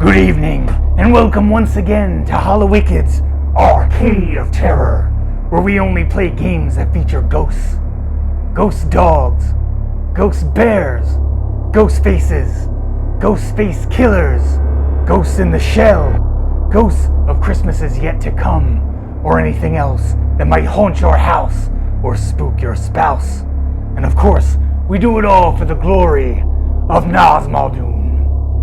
Good evening, and welcome once again to Hallowicked's Arcade of Terror, where we only play games that feature ghosts. Ghost dogs, ghost bears, ghost faces, ghost face killers, ghosts in the shell, ghosts of Christmases yet to come, or anything else that might haunt your house or spook your spouse. And of course, we do it all for the glory of Nazmaldoon.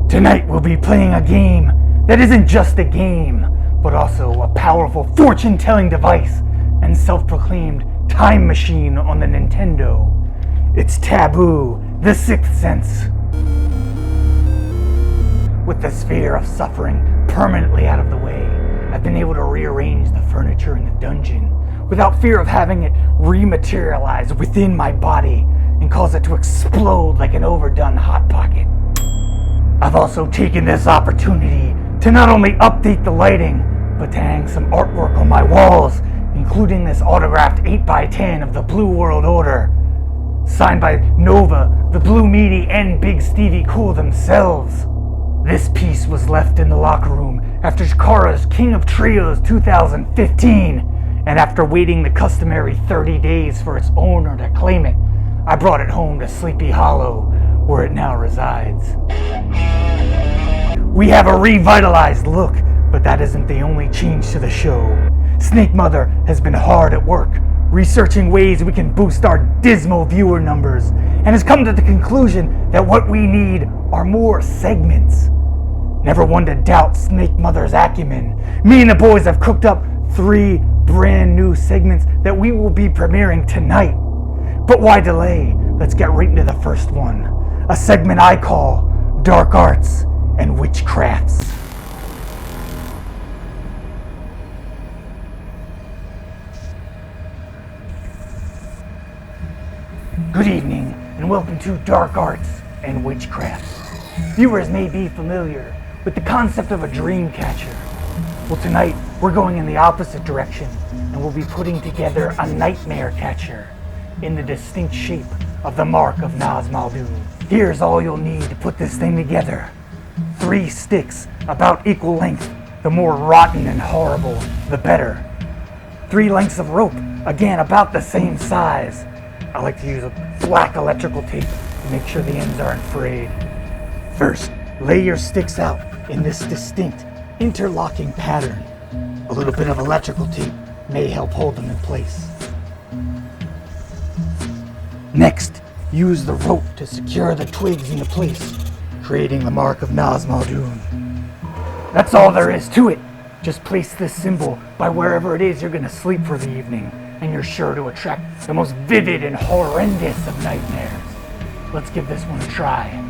Tonight we'll be playing a game that isn't just a game, but also a powerful fortune-telling device and self-proclaimed time machine on the Nintendo. It's Taboo, the Sixth Sense. With the sphere of suffering permanently out of the way, I've been able to rearrange the furniture in the dungeon without fear of having it rematerialize within my body and cause it to explode like an overdone Hot Pocket. I've also taken this opportunity to not only update the lighting, but to hang some artwork on my walls, including this autographed 8x10 of the Blue World Order, signed by Nova, the Blue Meaty, and Big Stevie Cool themselves. This piece was left in the locker room after Chikara's King of Trios 2015, and after waiting the customary 30 days for its owner to claim it, I brought it home to Sleepy Hollow, where it now resides. We have a revitalized look, but that isn't the only change to the show. SNAKEMOTHER has been hard at work, researching ways we can boost our dismal viewer numbers, and has come to the conclusion that what we need are more segments. Never one to doubt SNAKEMOTHER's acumen. Me and the boys have cooked up 3 brand new segments that we will be premiering tonight. But why delay? Let's get right into the first one. A segment I call Dark Arts and Witchcrafts. Good evening, and welcome to Dark Arts and Witchcrafts. Viewers may be familiar with the concept of a dream catcher. Well, tonight we're going in the opposite direction, and we'll be putting together a nightmare catcher in the distinct shape of the mark of Nazmaldoon. Here's all you'll need to put this thing together. 3 sticks, about equal length. The more rotten and horrible, the better. 3 lengths of rope, again about the same size. I like to use a black electrical tape to make sure the ends aren't frayed. First, lay your sticks out in this distinct interlocking pattern. A little bit of electrical tape may help hold them in place. Next, use the rope to secure the twigs into place, creating the mark of Nazmaldoon. That's all there is to it. Just place this symbol by wherever it is you're going to sleep for the evening, and you're sure to attract the most vivid and horrendous of nightmares. Let's give this one a try.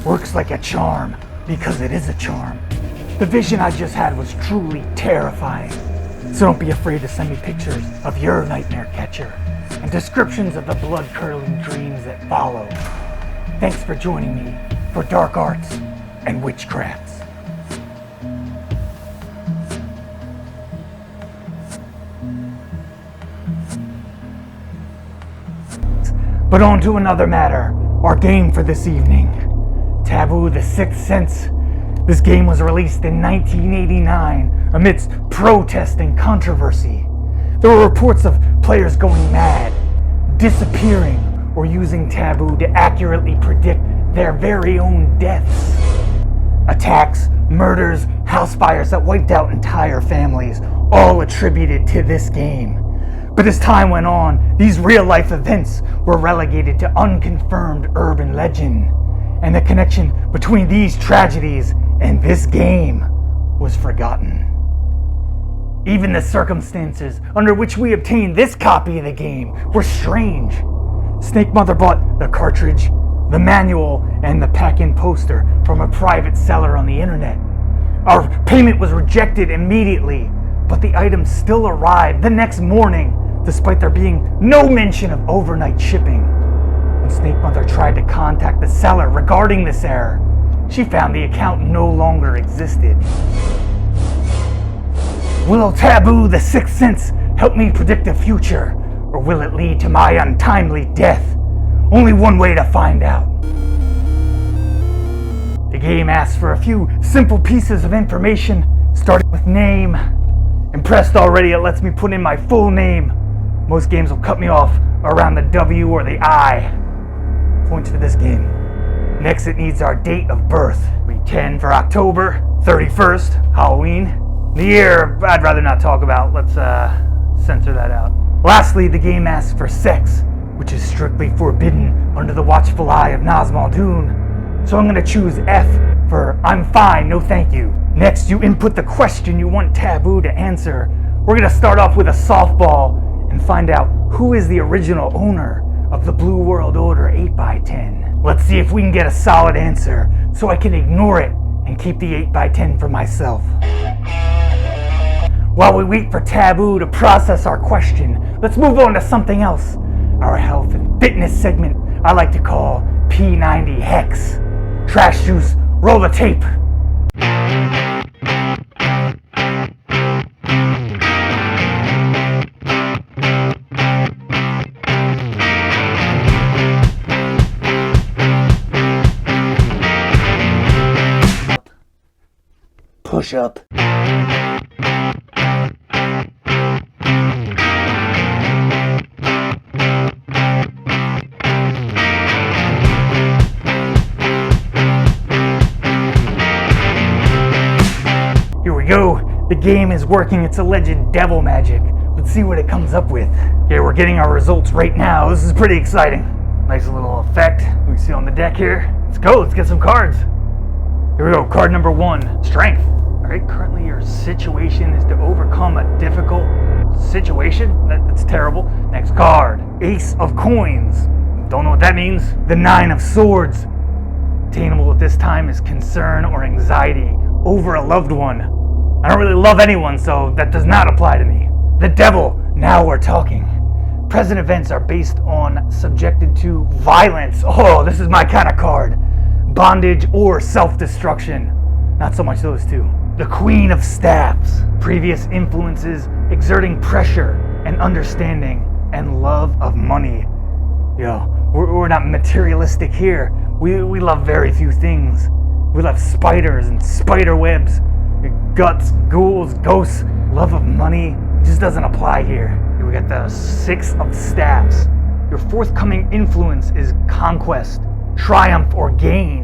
Works like a charm, because it is a charm. The vision I just had was truly terrifying. So don't be afraid to send me pictures of your nightmare catcher and descriptions of the blood-curdling dreams that follow. Thanks for joining me for Dark Arts and Witchcrafts. But on to another matter, our game for this evening. Taboo, the Sixth Sense. This game was released in 1989 amidst protest and controversy. There were reports of players going mad, disappearing, or using Taboo to accurately predict their very own deaths. Attacks, murders, house fires that wiped out entire families, all attributed to this game. But as time went on, these real-life events were relegated to unconfirmed urban legend, and the connection between these tragedies and this game was forgotten. Even the circumstances under which we obtained this copy of the game were strange. SNAKEMOTHER bought the cartridge, the manual, and the pack-in poster from a private seller on the internet. Our payment was rejected immediately, but the items still arrived the next morning, despite there being no mention of overnight shipping. When SNAKEMOTHER tried to contact the seller regarding this error, she found the account no longer existed. Will Taboo, the sixth sense, help me predict the future, or will it lead to my untimely death? Only one way to find out. The game asks for a few simple pieces of information, starting with name. Impressed already, it lets me put in my full name. Most games will cut me off around the W or the I. Points for this game. Next, it needs our date of birth. We 10 for October, 31st, Halloween. The year, I'd rather not talk about. Let's censor that out. Lastly, the game asks for sex, which is strictly forbidden under the watchful eye of Nazmal Dune. So I'm going to choose F for I'm fine, no thank you. Next, you input the question you want Taboo to answer. We're going to start off with a softball and find out who is the original owner of the Blue World Order 8x10. Let's see if we can get a solid answer so I can ignore it and keep the 8x10 for myself. While we wait for Taboo to process our question, let's move on to something else. Our health and fitness segment I like to call P90 Hex. Trash Juice, roll the tape. Push up. Here we go. The game is working its alleged devil magic. Let's see what it comes up with. Okay, we're getting our results right now. This is pretty exciting. Nice little effect we see on the deck here. Let's go. Let's get some cards. Here we go. Card number 1, strength. Alright, currently your situation is to overcome a difficult situation. That's terrible. Next card, Ace of Coins. Don't know what that means. The 9 of Swords. Attainable at this time is concern or anxiety over a loved one. I don't really love anyone, so that does not apply to me. The Devil. Now we're talking. Present events are based on subjected to violence. Oh, this is my kind of card. Bondage or self-destruction. Not so much those two. The Queen of Staffs. Previous influences exerting pressure and understanding and love of money. Yo, we're not materialistic here. We love very few things. We love spiders and spider webs, guts, ghouls, ghosts. Love of money just doesn't apply here. Here we got the 6 of Staffs. Your forthcoming influence is conquest, triumph, or gain.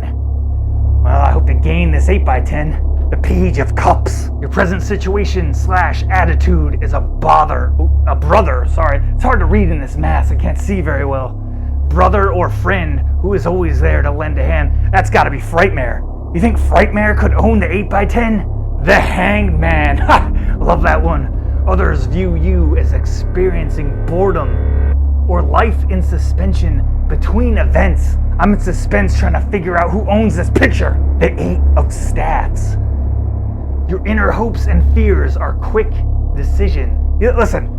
Well, I hope to gain this 8x10. The Page of Cups. Your present situation / attitude is a brother. It's hard to read in this mask. I can't see very well. Brother or friend who is always there to lend a hand. That's got to be Frightmare. You think Frightmare could own the 8x10? The Hanged Man. Ha! Love that one. Others view you as experiencing boredom or life in suspension between events. I'm in suspense trying to figure out who owns this picture. The 8 of Staffs. Your inner hopes and fears are quick decision. Listen,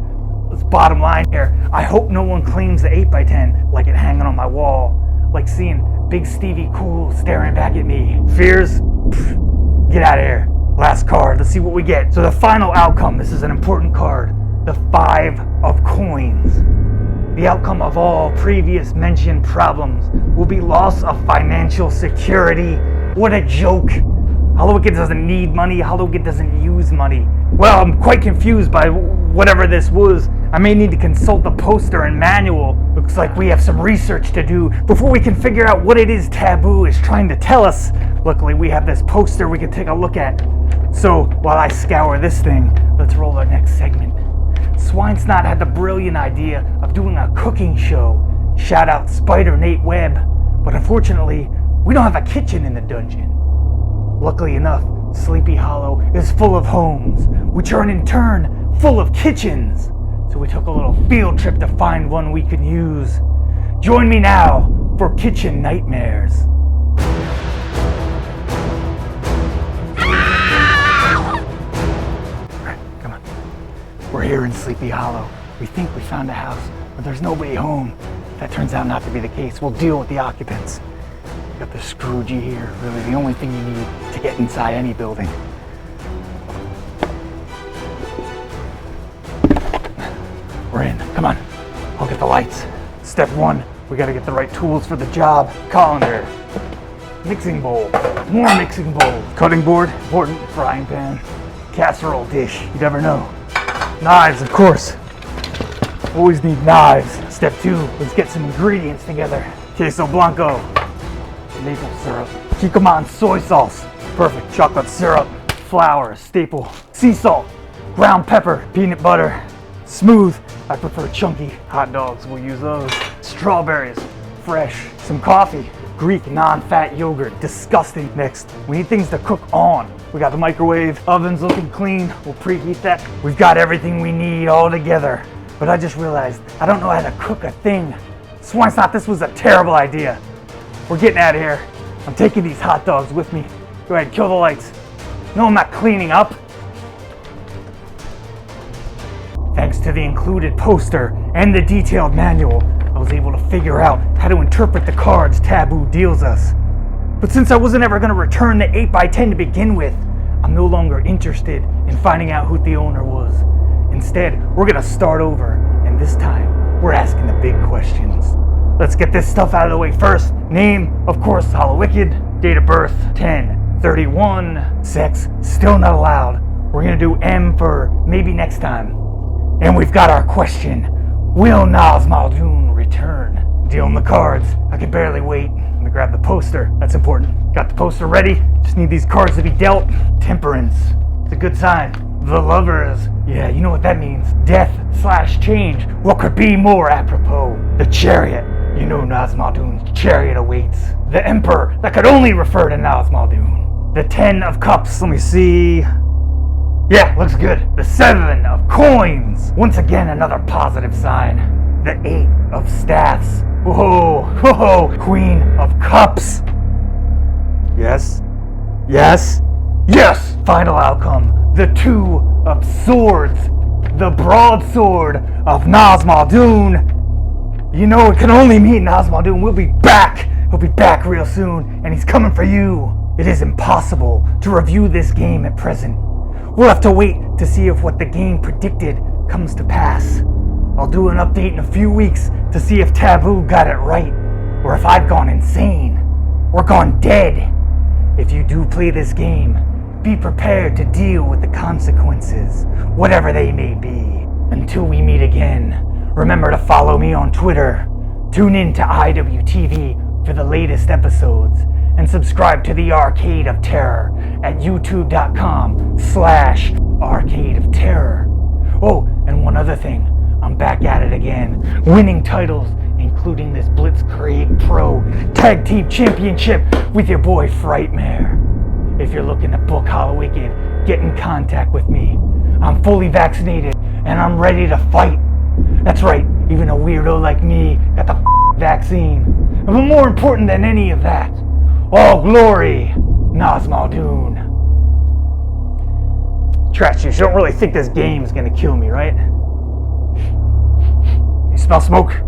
let's bottom line here. I hope no one claims the 8x10 like it hanging on my wall. Like seeing Big Stevie Cool staring back at me. Fears? Pfft, get out of here. Last card, let's see what we get. So the final outcome, this is an important card. The 5 of Coins. The outcome of all previous mentioned problems will be loss of financial security. What a joke. Hollow-Wicked doesn't need money, Hollow-Wicked doesn't use money. Well, I'm quite confused by whatever this was. I may need to consult the poster and manual. Looks like we have some research to do before we can figure out what it is Taboo is trying to tell us. Luckily, we have this poster we can take a look at. So, while I scour this thing, let's roll our next segment. Swinesnot had the brilliant idea of doing a cooking show. Shout out Spider Nate Webb. But unfortunately, we don't have a kitchen in the dungeon. Luckily enough, Sleepy Hollow is full of homes, which are in turn full of kitchens. So we took a little field trip to find one we could use. Join me now for Kitchen Nightmares. Alright, come on. We're here in Sleepy Hollow. We think we found a house, but there's nobody home. If that turns out not to be the case, we'll deal with the occupants. Got the scroogey here, really the only thing you need to get inside any building. We're in, come on, I'll get the lights. Step one, we gotta get the right tools for the job. Colander, mixing bowl, more mixing bowl, cutting board, important, frying pan, casserole dish, you never know. Knives, of course, always need knives. Step two, let's get some ingredients together. Queso blanco, maple syrup, Kikkoman soy sauce, perfect, chocolate syrup, flour, staple, sea salt, ground pepper, peanut butter, smooth, I prefer chunky, hot dogs, we'll use those, strawberries, fresh, some coffee, Greek non-fat yogurt, disgusting. Next, we need things to cook on. We got the microwave, oven's looking clean, we'll preheat that. We've got everything we need all together, but I just realized I don't know how to cook a thing. Swan thought this was a terrible idea. We're getting out of here. I'm taking these hot dogs with me. Go ahead, kill the lights. No, I'm not cleaning up. Thanks to the included poster and the detailed manual, I was able to figure out how to interpret the cards Taboo deals us. But since I wasn't ever going to return the 8x10 to begin with, I'm no longer interested in finding out who the owner was. Instead, we're going to start over, and this time, we're asking the big questions. Let's get this stuff out of the way first. Name, of course, Hollowicked. Date of birth, 10/31. Sex, still not allowed. We're gonna do M for maybe next time. And we've got our question. Will Nas Muldoon return? Dealing the cards. I can barely wait. Let me grab the poster. That's important. Got the poster ready. Just need these cards to be dealt. Temperance. It's a good sign. The Lovers. Yeah, you know what that means. Death/change. What could be more apropos? The Chariot. You know Nas Muldoon's chariot awaits. The Emperor. That could only refer to Nas Muldoon. The 10 of Cups. Let me see. Yeah, looks good. The 7 of Coins. Once again, another positive sign. The 8 of Staffs. Whoa, whoa, Queen of Cups. Yes, yes, yes. Final outcome. The 2 of Swords. The broadsword of Nas Muldoon. You know it can only mean Nas Muldoon will be back. He'll be back real soon, and he's coming for you. It is impossible to review this game at present. We'll have to wait to see if what the game predicted comes to pass. I'll do an update in a few weeks to see if Taboo got it right, or if I've gone insane, or gone dead. If you do play this game, be prepared to deal with the consequences, whatever they may be. Until we meet again, remember to follow me on Twitter, tune in to IWTV for the latest episodes, and subscribe to the Arcade of Terror at youtube.com/Arcade of Terror. Oh, and one other thing, I'm back at it again, winning titles, including this Blitzkrieg Pro Tag Team Championship with your boy Frightmare. If you're looking to book Hollowicked, get in contact with me. I'm fully vaccinated, and I'm ready to fight. That's right, even a weirdo like me got the vaccine. But more important than any of that, all glory, Nas Muldoon. Trash juice, you don't really think this game is gonna kill me, right? You smell smoke?